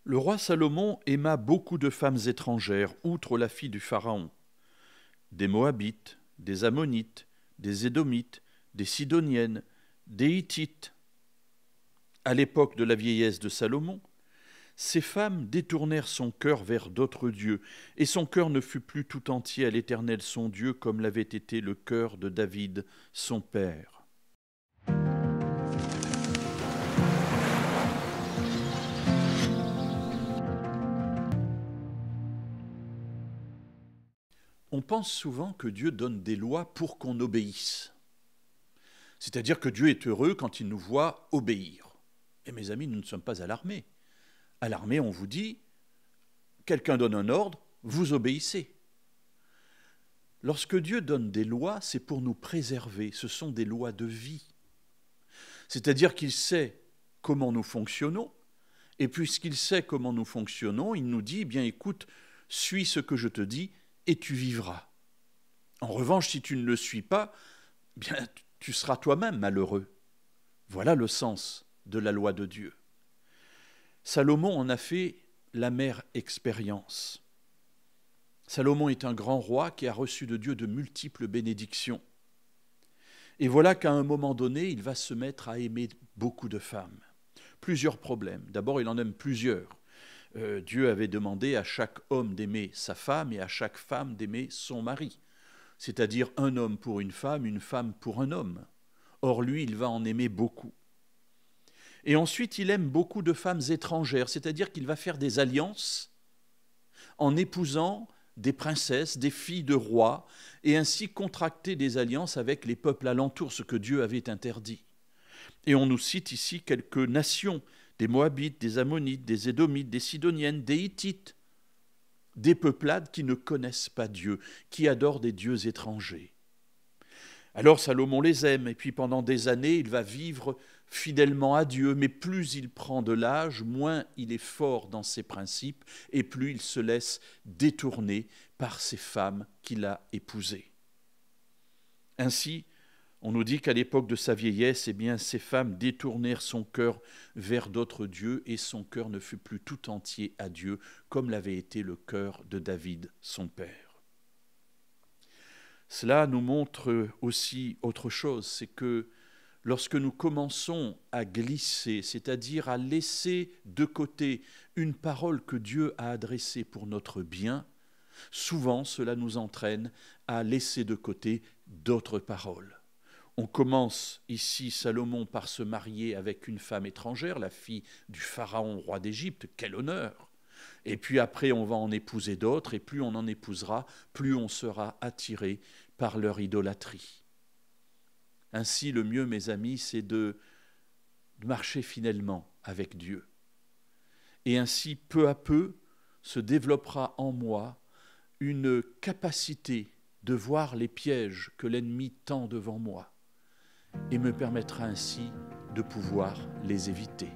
Le roi Salomon aima beaucoup de femmes étrangères, outre la fille du Pharaon, des Moabites, des Ammonites, des Édomites, des Sidoniennes, des Hittites. À l'époque de la vieillesse de Salomon, ces femmes détournèrent son cœur vers d'autres dieux, et son cœur ne fut plus tout entier à l'Éternel son Dieu, comme l'avait été le cœur de David, son père. On pense souvent que Dieu donne des lois pour qu'on obéisse. C'est-à-dire que Dieu est heureux quand il nous voit obéir. Et mes amis, nous ne sommes pas à l'armée. À l'armée, on vous dit, quelqu'un donne un ordre, vous obéissez. Lorsque Dieu donne des lois, c'est pour nous préserver. Ce sont des lois de vie. C'est-à-dire qu'il sait comment nous fonctionnons, et puisqu'il sait comment nous fonctionnons, il nous dit, bien écoute, suis ce que je te dis, et tu vivras. En revanche, si tu ne le suis pas, bien, tu seras toi-même malheureux. Voilà le sens de la loi de Dieu. Salomon en a fait l'amère expérience. Salomon est un grand roi qui a reçu de Dieu de multiples bénédictions. Et voilà qu'à un moment donné, il va se mettre à aimer beaucoup de femmes. Plusieurs problèmes. D'abord, il en aime plusieurs. Dieu avait demandé à chaque homme d'aimer sa femme et à chaque femme d'aimer son mari. C'est-à-dire un homme pour une femme pour un homme. Or, lui, il va en aimer beaucoup. Et ensuite, il aime beaucoup de femmes étrangères, c'est-à-dire qu'il va faire des alliances en épousant des princesses, des filles de rois, et ainsi contracter des alliances avec les peuples alentours, ce que Dieu avait interdit. Et on nous cite ici quelques nations, des Moabites, des Ammonites, des Édomites, des Sidoniennes, des Hittites, des peuplades qui ne connaissent pas Dieu, qui adorent des dieux étrangers. Alors Salomon les aime, et puis pendant des années, il va vivre fidèlement à Dieu, mais plus il prend de l'âge, moins il est fort dans ses principes, et plus il se laisse détourner par ces femmes qu'il a épousées. Ainsi, on nous dit qu'à l'époque de sa vieillesse, eh bien, ces femmes détournèrent son cœur vers d'autres dieux, et son cœur ne fut plus tout entier à Dieu, comme l'avait été le cœur de David, son père. Cela nous montre aussi autre chose, c'est que lorsque nous commençons à glisser, c'est-à-dire à laisser de côté une parole que Dieu a adressée pour notre bien, souvent cela nous entraîne à laisser de côté d'autres paroles. On commence ici, Salomon, par se marier avec une femme étrangère, la fille du Pharaon, roi d'Égypte, quel honneur! Et puis après, on va en épouser d'autres, et plus on en épousera, plus on sera attiré par leur idolâtrie. Ainsi, le mieux, mes amis, c'est de marcher fidèlement avec Dieu. Et ainsi, peu à peu, se développera en moi une capacité de voir les pièges que l'ennemi tend devant moi et me permettra ainsi de pouvoir les éviter.